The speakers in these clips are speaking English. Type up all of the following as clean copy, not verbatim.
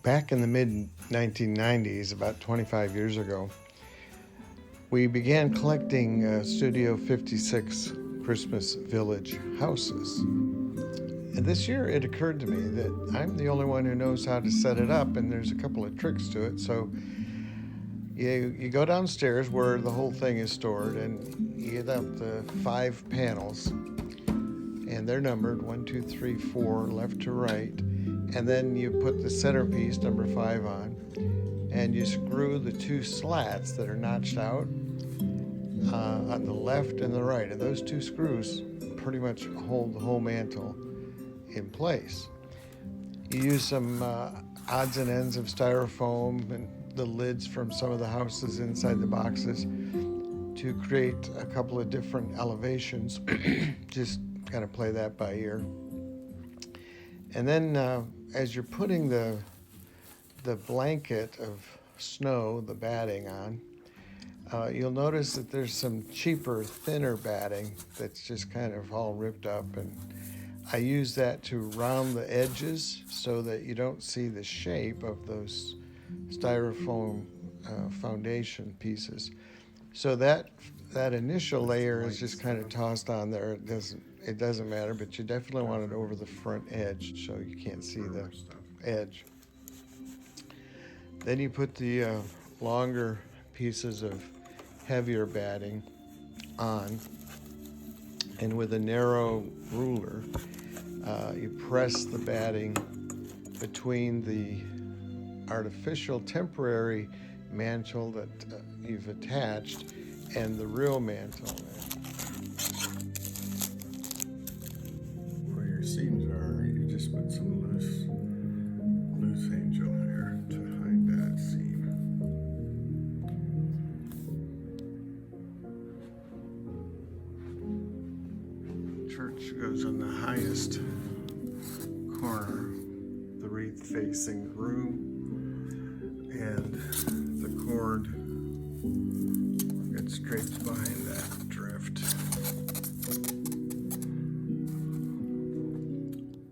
Back in the mid-1990s, about 25 years ago, we began collecting Studio 56 Christmas Village houses. And this year it occurred to me that I'm the only one who knows how to set it up, and there's a couple of tricks to it. So you go downstairs where the whole thing is stored, and you get up the 5 panels, and they're numbered 1, 2, 3, 4, left to right. And then you put the centerpiece, number 5, on, and you screw the 2 slats that are notched out on the left and the right. And those 2 screws pretty much hold the whole mantle in place. You use some odds and ends of styrofoam and the lids from some of the houses inside the boxes to create a couple of different elevations. Just kind of play that by ear. And then as you're putting the blanket of snow, the batting on, you'll notice that there's some cheaper, thinner batting that's just kind of all ripped up, and I use that to round the edges so that you don't see the shape of those styrofoam foundation pieces. So that initial layer is just kind of tossed on there. It doesn't matter, but you definitely want it over the front edge so you can't see the edge. Then you put the longer pieces of heavier batting on, and with a narrow ruler, you press the batting between the artificial temporary mantle that you've attached and the real mantle. Where your seams are, you just put some loose angel hair to hide that seam. Church goes on the highest corner, the wreath facing the room, and the cord gets draped behind that drift.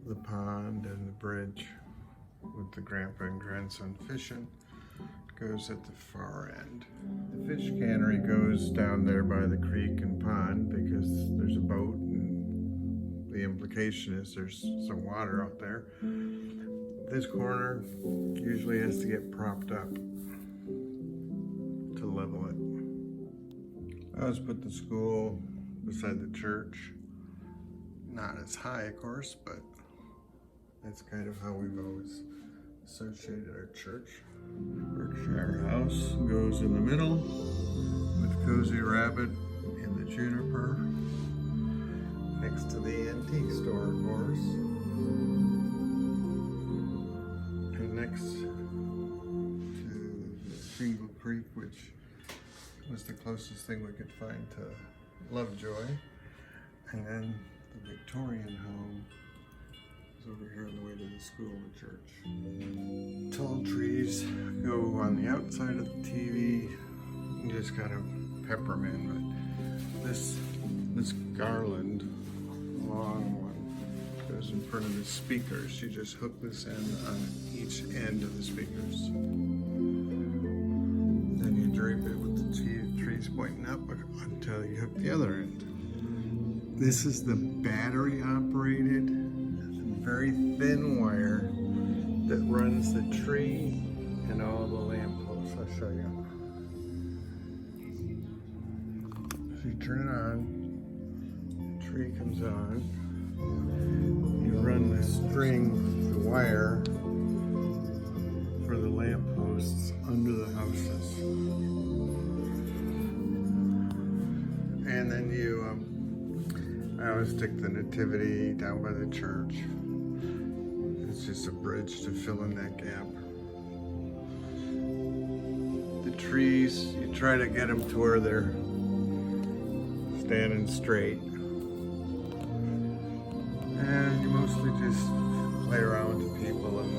The pond and the bridge with the grandpa and grandson fishing goes at the far end. The fish cannery goes down there by the creek and pond because there's a boat, and the implication is there's some water out there. This corner usually has to get propped up to level it. I always put the school beside the church. Not as high, of course, but that's kind of how we've always associated our church. Berkshire House goes in the middle with Cozy Rabbit in the juniper next to the antique store, of course. And next to Shingle Creek, which was the closest thing we could find to Lovejoy. And then the Victorian home is over here on the way to the school and church. Tall trees go on the outside of the TV. You just kind of pepper them in. But this garland, long one, goes in front of the speakers. You just hook this end on each end of the speakers. Then you drape it with the trees pointing up until you hook the other end. This is the battery operated, very thin wire that runs the tree and all the lampposts. I'll show you. So you turn it on, the tree comes on, you run the string, the wire, for the lampposts under the houses. And then I always stick the nativity down by the church. It's just a bridge to fill in that gap. The trees, you try to get them to where they're standing straight. And you mostly just play around with the people and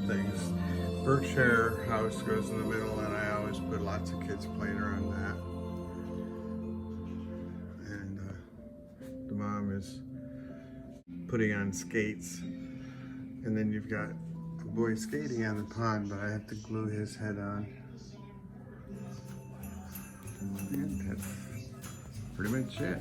the things. Berkshire House goes in the middle, and I always put lots of kids playing around that. And the mom is putting on skates. And then you've got a boy skating on the pond, but I have to glue his head on. And that's pretty much it.